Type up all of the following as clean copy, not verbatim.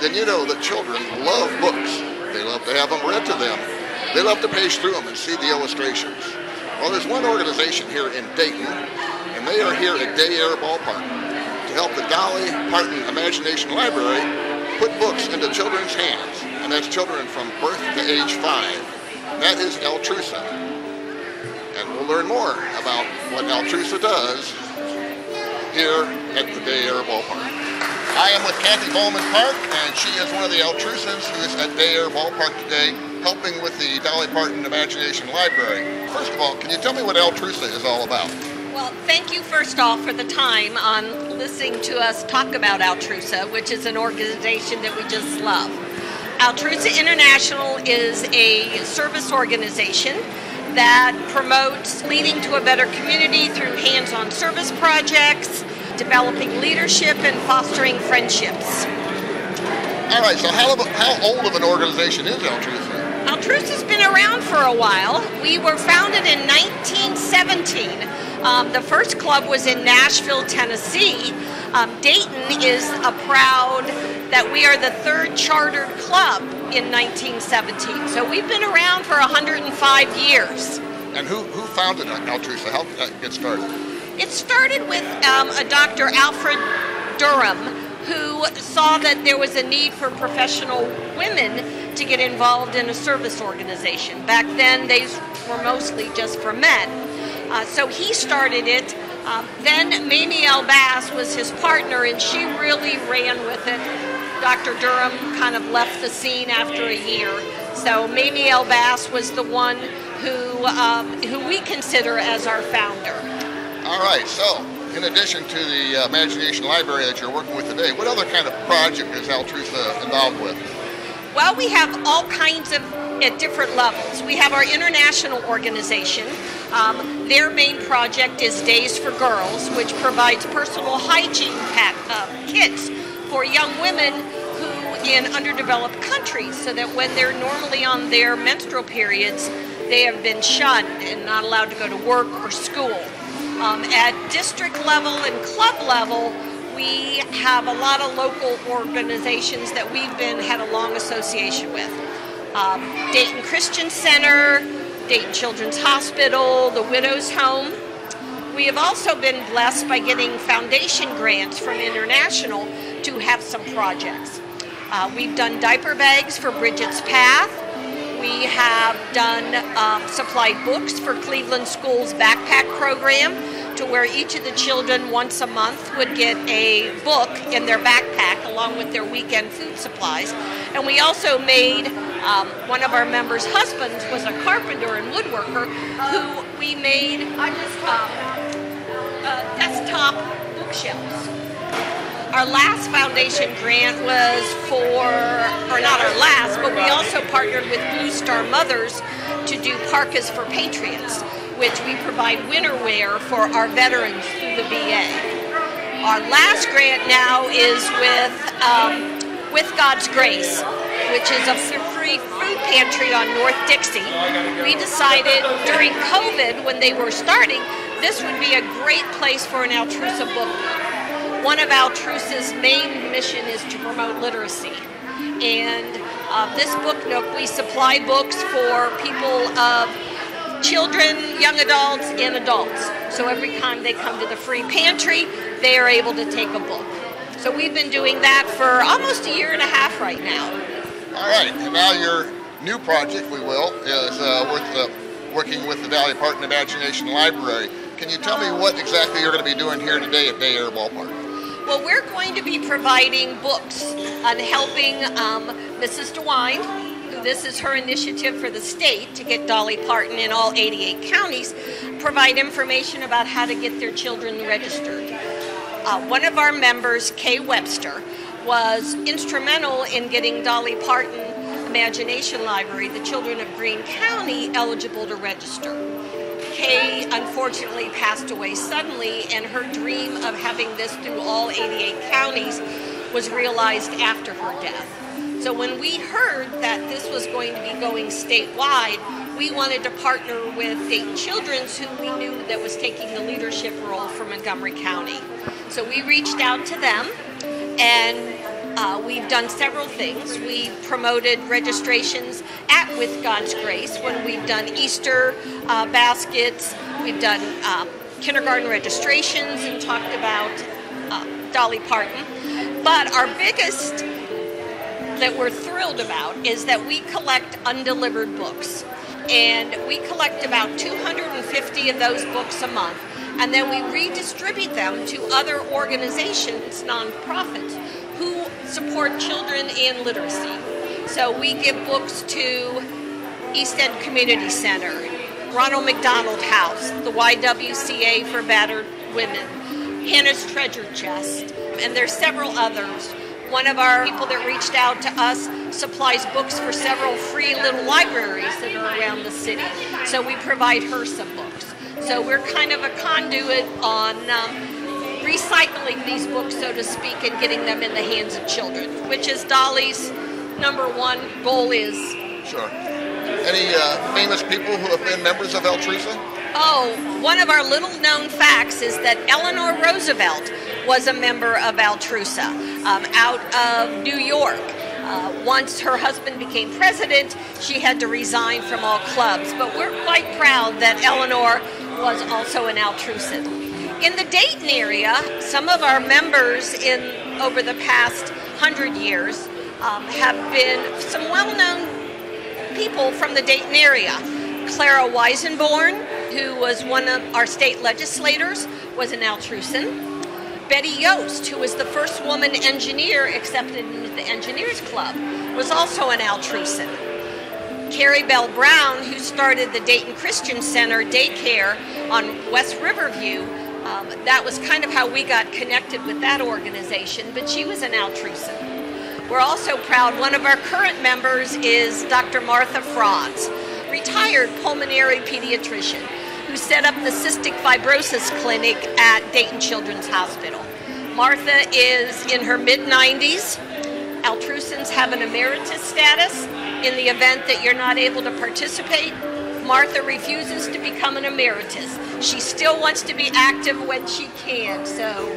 then you know that children love books. They love to have them read to them. They love to page through them and see the illustrations. Well, there's one organization here in Dayton, and they are here at Day Air Ballpark to help the Dolly Parton Imagination Library put books into children's hands, and that's children from birth to age 5. That is Altrusa. And we'll learn more about what Altrusa does here at the Day Air Ballpark. I am with Kathy Bowman Park, and she is one of the Altrusas who is at Day Air Ballpark today, helping with the Dolly Parton Imagination Library. First of all, can you tell me what Altrusa is all about? Well, thank you first off for the time on listening to us talk about Altrusa, which is an organization that we just love. Altrusa International is a service organization that promotes leading to a better community through hands-on service projects, developing leadership, and fostering friendships. All right, so how old of an organization is Altrusa? Altrusa's been around for a while. We were founded in 1917. The first club was in Nashville, Tennessee. Dayton is proud that we are the 3rd chartered club in 1917. So we've been around for 105 years. And who founded Altrusa? How did that get started? It started with a Dr. Alfred Durham, who saw that there was a need for professional women to get involved in a service organization. Back then, they were mostly just for men. So he started it. Then Mamie L. Bass was his partner, and she really ran with it. Dr. Durham kind of left the scene after a year. So Mamie L. Bass was the one who we consider as our founder. All right, so in addition to the Imagination Library that you're working with today, what other kind of project is Altrusa involved with? Well, we have all kinds of, at different levels. We have our international organization. Their main project is Days for Girls, which provides personal hygiene kits for young women who in underdeveloped countries, so that when they're normally on their menstrual periods, they have been shunned and not allowed to go to work or school. At district level and club level, we have a lot of local organizations that we've had a long association with. Dayton Christian Center, Dayton Children's Hospital, the Widow's Home. We have also been blessed by getting foundation grants from International to have some projects. We've done diaper bags for Bridget's Path. We have done supplied books for Cleveland School's backpack program, to where each of the children once a month would get a book in their backpack along with their weekend food supplies. And we also made, one of our members' husbands was a carpenter and woodworker, who we made desktop bookshelves. Our last foundation grant was or not our last, but we also partnered with Blue Star Mothers to do parkas for patriots, which we provide winter wear for our veterans through the VA. Our last grant now is with God's Grace, which is a free food pantry on North Dixie. We decided during COVID, when they were starting, this would be a great place for an Altrusa book. One of Altrusa's main mission is to promote literacy. And this book nook, we supply books for people of children, young adults, and adults. So every time they come to the free pantry, they are able to take a book. So we've been doing that for almost a year and a half right now. All right, and now your new project, is working with the Dolly Parton Imagination Library. Can you tell me what exactly you're going to be doing here today at Day Air Ballpark? Well, we're going to be providing books on helping Mrs. DeWine. This is her initiative for the state to get Dolly Parton in all 88 counties, provide information about how to get their children registered. One of our members, Kay Webster, was instrumental in getting Dolly Parton Imagination Library, the children of Greene County, eligible to register. Kay unfortunately passed away suddenly, and her dream of having this through all 88 counties was realized after her death. So when we heard that this was going to be going statewide, we wanted to partner with Dayton Children's, who we knew that was taking the leadership role for Montgomery County. So we reached out to them, and we've done several things. We promoted registrations at With God's Grace when we've done Easter baskets. We've done kindergarten registrations and talked about Dolly Parton. But our biggest that we're thrilled about is that we collect undelivered books. And we collect about 250 of those books a month. And then we redistribute them to other organizations, nonprofits, who support children in literacy. So we give books to East End Community Center, Ronald McDonald House, the YWCA for Battered Women, Hannah's Treasure Chest, and there's several others. One of our people that reached out to us supplies books for several free little libraries that are around the city. So we provide her some books. So we're kind of a conduit on recycling these books, so to speak, and getting them in the hands of children, which is Dolly's #1 goal is. Sure. Any famous people who have been members of Altruza? Oh, one of our little known facts is that Eleanor Roosevelt was a member of Altruza out of New York. Once her husband became president, she had to resign from all clubs. But we're quite proud that Eleanor was also an Altrusan. In the Dayton area, some of our members over the past 100 years have been some well-known people from the Dayton area. Clara Weisenborn, who was one of our state legislators, was an Altrusan. Betty Yost, who was the first woman engineer accepted into the Engineers Club, was also an Altrusan. Carrie Bell Brown, who started the Dayton Christian Center daycare on West Riverview, that was kind of how we got connected with that organization, but she was an Altrusan. We're also proud, one of our current members is Dr. Martha Franz, retired pulmonary pediatrician, who set up the cystic fibrosis clinic at Dayton Children's Hospital. Martha is in her mid-90s. Altrusans have an emeritus status. In the event that you're not able to participate, Martha refuses to become an emeritus. She still wants to be active when she can, so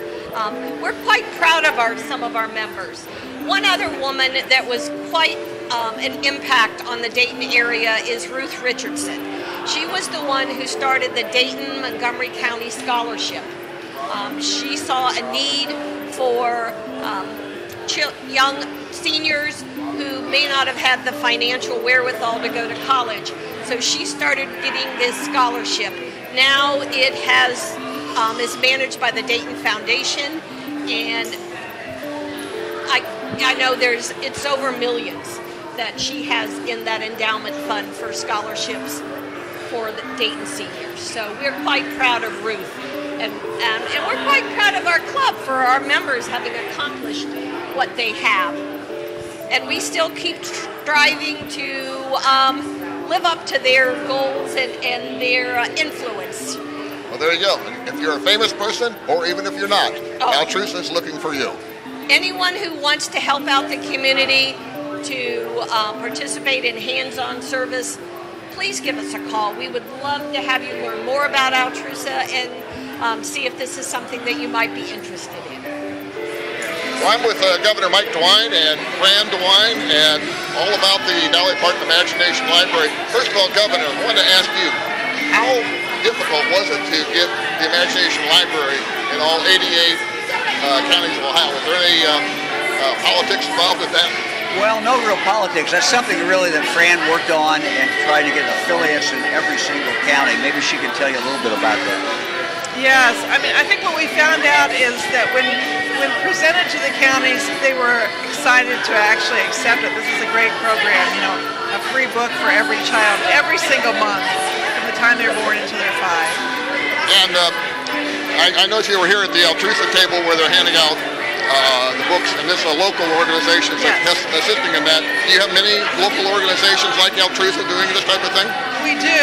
we're quite proud of some of our members. One other woman that was quite an impact on the Dayton area is Ruth Richardson. She was the one who started the Dayton-Montgomery County Scholarship. She saw a need for young seniors who may not have had the financial wherewithal to go to college. So she started getting this scholarship. Now it is managed by the Dayton Foundation, and I know it's over millions that she has in that endowment fund for scholarships for the Dayton seniors. So we're quite proud of Ruth, and we're quite proud of our club for our members having accomplished what they have. And we still keep striving to live up to their goals and their influence. Well, there you go. If you're a famous person, or even if you're not, Altruza is looking for you. Anyone who wants to help out the community, to participate in hands-on service, please give us a call. We would love to have you learn more about Altruza and see if this is something that you might be interested in. Well, I'm with Governor Mike DeWine and Fran DeWine, and all about the Dolly Parton Imagination Library. First of all, Governor, I wanted to ask you, how difficult was it to get the Imagination Library in all 88 counties of Ohio? Was there any politics involved with that? Well, no real politics. That's something really that Fran worked on and tried to get affiliates in every single county. Maybe she can tell you a little bit about that. Yes, I mean, I think what we found out is that when presented to the counties, they were excited to actually accept it. This is a great program, you know, a free book for every child, every single month, from the time they're born until they're 5. And I noticed you were here at the Altruza table where they're handing out the books, and this is a local organization that's assisting in that. Do you have many local organizations like Altruza doing this type of thing? We do.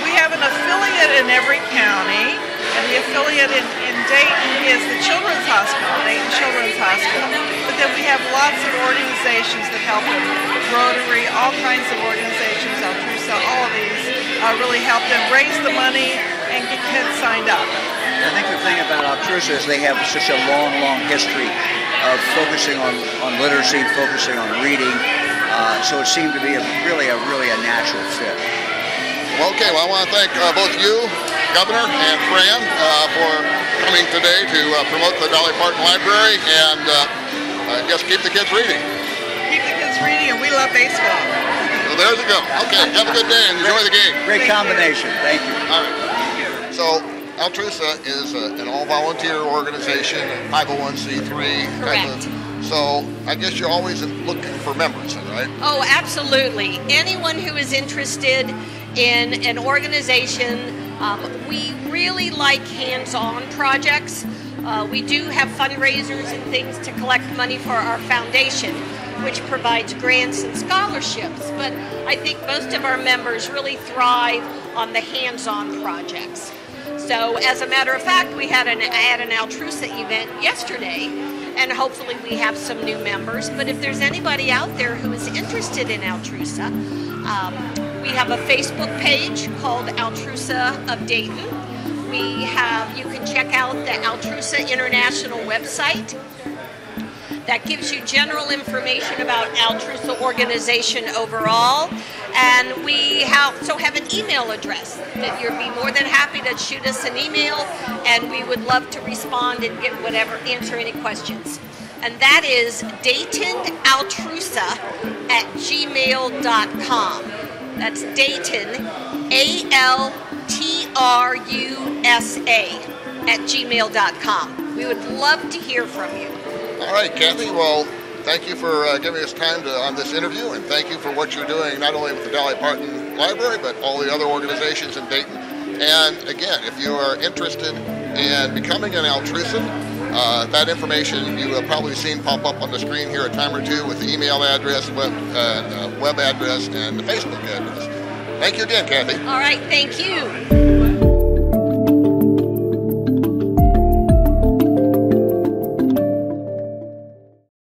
We have an affiliate in every county, and the affiliate in Dayton is the Children's Hospital, Dayton Children's Hospital. But then we have lots of organizations that help them. Rotary, all kinds of organizations, Altruza, all of these really help them raise the money and had signed up. I think the thing about Altrusa is they have such a long, long history of focusing on literacy, focusing on reading. So it seemed to be really a natural fit. Well, okay, well, I want to thank both you, Governor, and Fran for coming today to promote the Dolly Parton Library, and just keep the kids reading. Keep the kids reading, and we love baseball. So there you go. Okay, have a good day and enjoy the game. Great combination. Thank you. All right. So Altrusa is an all-volunteer organization, 501c3. Correct. So I guess you're always looking for members, right? Oh, absolutely. Anyone who is interested in an organization, we really like hands-on projects. We do have fundraisers and things to collect money for our foundation, which provides grants and scholarships. But I think most of our members really thrive on the hands-on projects. So as a matter of fact, we had an Altrusa event yesterday, and hopefully we have some new members. But if there's anybody out there who is interested in Altrusa, we have a Facebook page called Altrusa of Dayton. You can check out the Altrusa International website. That gives you general information about Altrusa organization overall. And we also have an email address that you'd be more than happy to shoot us an email, and we would love to respond and answer any questions. And that is DaytonAltrusa@gmail.com. That's Dayton, ALTRUSA@gmail.com. We would love to hear from you. All right, Kathy. Well, thank you for giving us time on this interview, and thank you for what you're doing, not only with the Dolly Parton Library, but all the other organizations in Dayton. And again, if you are interested in becoming an Altrusan, that information you have probably seen pop up on the screen here a time or two with the email address, web address, and the Facebook address. Thank you again, Kathy. All right, thank you.